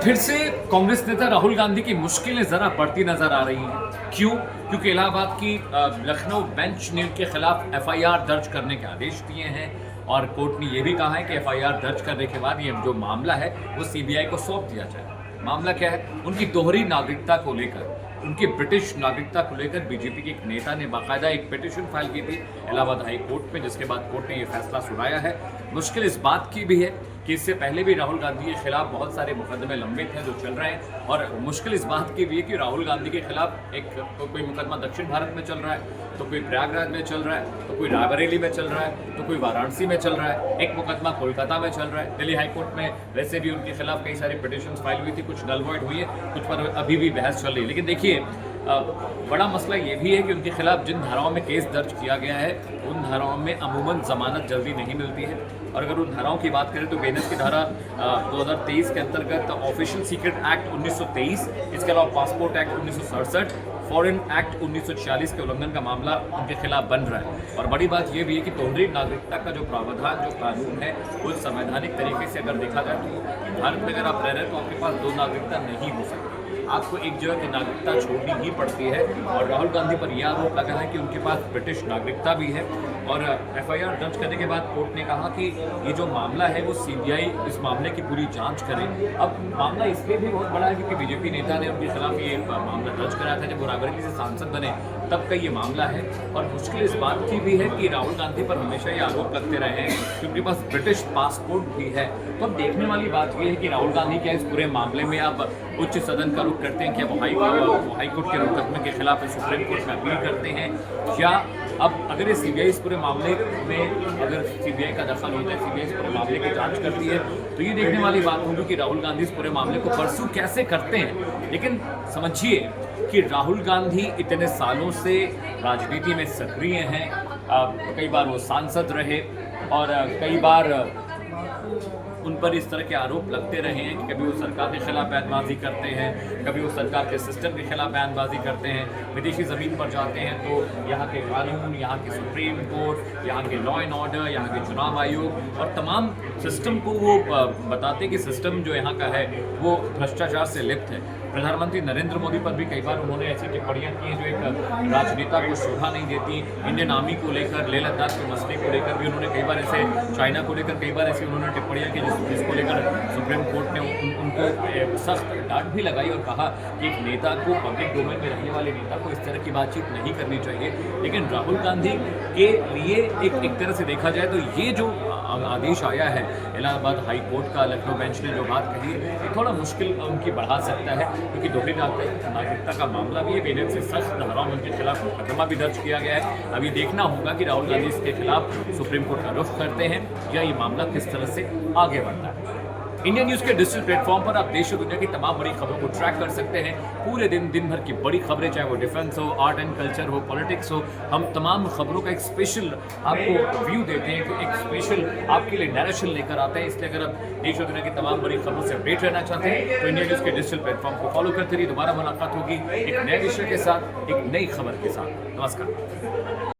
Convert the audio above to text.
फिर से कांग्रेस नेता राहुल गांधी की मुश्किलें जरा बढ़ती नजर आ रही हैं। क्यों? क्योंकि इलाहाबाद की लखनऊ बेंच ने उनके खिलाफ एफआईआर दर्ज करने के आदेश दिए हैं और कोर्ट ने यह भी कहा है कि एफआईआर दर्ज करने के बाद ये जो मामला है वो सीबीआई को सौंप दिया जाए। मामला क्या है? उनकी दोहरी नागरिकता को लेकर, उनकी ब्रिटिश नागरिकता को लेकर बीजेपी के एक नेता ने बाकायदा एक पिटीशन फाइल की थी इलाहाबाद हाई कोर्ट में, जिसके बाद कोर्ट ने यह फैसला सुनाया है। मुश्किल इस बात की भी है कि इससे पहले भी राहुल गांधी के खिलाफ बहुत सारे मुकदमे लंबित हैं जो चल रहे हैं, और मुश्किल इस बात की भी है कि राहुल गांधी के खिलाफ एक तो कोई मुकदमा दक्षिण भारत में चल रहा है, तो कोई प्रयागराज में चल रहा है, तो कोई रायबरेली में चल रहा है, तो कोई वाराणसी में चल रहा है, एक मुकदमा कोलकाता में चल रहा है। दिल्ली हाईकोर्ट में वैसे भी उनके खिलाफ कई सारी पिटीशन फाइल हुई थी, कुछ नल वॉइड हुई है, कुछ पर अभी भी बहस चल रही है। लेकिन देखिए, बड़ा मसला ये भी है कि उनके खिलाफ जिन धाराओं में केस दर्ज किया गया है उन धाराओं में अमूमन जमानत जल्दी नहीं मिलती है। और अगर उन धाराओं की बात करें तो बेनस की धारा 2023 के अंतर्गत ऑफिशियल सीक्रेट एक्ट 1923, इसके अलावा पासपोर्ट एक्ट 1967, फॉरेन एक्ट 1946 के उल्लंघन का मामला उनके खिलाफ बन रहा है। और बड़ी बात यह भी है कि दोहरी नागरिकता का जो प्रावधान, जो कानून है, वो संवैधानिक तरीके से अगर देखा जाए तो भारत में अगर आप रह रहे हैं तो आपके पास दो नागरिकता नहीं हो सकती, आपको एक जगह की नागरिकता छोड़नी ही पड़ती है। और राहुल गांधी पर यह आरोप लगा है कि उनके पास ब्रिटिश नागरिकता भी है। और एफआईआर दर्ज करने के बाद कोर्ट ने कहा कि ये जो मामला है वो सीबीआई इस मामले की पूरी जांच करे। अब मामला इसलिए भी बहुत बड़ा है क्योंकि बीजेपी नेता ने उनके खिलाफ ये मामला दर्ज कराया था जब वो रायबरेली से सांसद बने, तब का ये मामला है। और मुश्किल इस बात की भी है कि राहुल गांधी पर हमेशा ये आरोप लगते रहे हैं कि उनके पास ब्रिटिश पासपोर्ट भी है। तो अब देखने वाली बात ये है कि राहुल गांधी क्या इस पूरे मामले में अब उच्च सदन का रुख करते हैं, क्या वो हाईकोर्ट के मुकदमे के खिलाफ सुप्रीम कोर्ट में अपील करते हैं, क्या अब अगर ये सीबीआई इस पूरे मामले में, अगर सीबीआई का दखल होता है, सीबीआई इस पूरे मामले की जांच करती है, तो ये देखने वाली बात होगी कि राहुल गांधी इस पूरे मामले को परसू कैसे करते हैं। लेकिन समझिए कि राहुल गांधी इतने सालों से राजनीति में सक्रिय हैं, कई बार वो सांसद रहे और कई बार उन पर इस तरह के आरोप लगते रहे हैं कि कभी वो सरकार के खिलाफ बयानबाजी करते हैं, कभी वो सरकार के सिस्टम के खिलाफ बयानबाजी करते हैं, विदेशी ज़मीन पर जाते हैं तो यहाँ के कानून, यहाँ की सुप्रीम कोर्ट, यहाँ के लॉ एंड ऑर्डर, यहाँ के चुनाव आयोग और तमाम सिस्टम को वो बताते कि सिस्टम जो यहाँ का है वो भ्रष्टाचार से लिप्त है। प्रधानमंत्री नरेंद्र मोदी पर भी कई बार उन्होंने ऐसी टिप्पणियां की हैं जो एक राजनेता को शोभा नहीं देती। इंडियन आर्मी को लेकर, लेह लद्दाख के मसले को लेकर भी उन्होंने कई बार ऐसे, चाइना को लेकर कई बार ऐसी उन्होंने टिप्पणियां की जिसको लेकर सुप्रीम कोर्ट ने उनको सख्त डांट भी लगाई और कहा कि एक नेता को, पब्लिक डोमेन में रहने वाले नेता को इस तरह की बातचीत नहीं करनी चाहिए। लेकिन राहुल गांधी के लिए एक तरह से देखा जाए तो ये जो आदेश आया है इलाहाबाद हाई कोर्ट का, लखनऊ बेंच ने जो बात कही है, थोड़ा मुश्किल उनकी बढ़ा सकता है क्योंकि दोहरी नागरिकता का मामला भी है। बेनत से सख्त धाराओं में उनके खिलाफ मुकदमा भी दर्ज किया गया है। अभी देखना होगा कि राहुल गांधी इसके खिलाफ सुप्रीम कोर्ट का रुख करते हैं या ये मामला किस तरह से आगे बढ़ता है। इंडिया न्यूज़ के डिजिटल प्लेटफॉर्म पर आप देश और दुनिया की तमाम बड़ी खबरों को ट्रैक कर सकते हैं। पूरे दिन भर की बड़ी खबरें, चाहे वो डिफेंस हो, आर्ट एंड कल्चर हो, पॉलिटिक्स हो, हम तमाम खबरों का एक स्पेशल आपको व्यू देते हैं, एक स्पेशल आपके लिए नैरेशन लेकर आते हैं। इसलिए अगर आप देश और दुनिया की तमाम बड़ी खबरों से अपडेट रहना चाहते हैं तो इंडिया न्यूज़ के डिजिटल प्लेटफॉर्म को फॉलो करते रहिए। दोबारा मुलाकात होगी एक नए विषय के साथ, एक नई खबर के साथ। नमस्कार।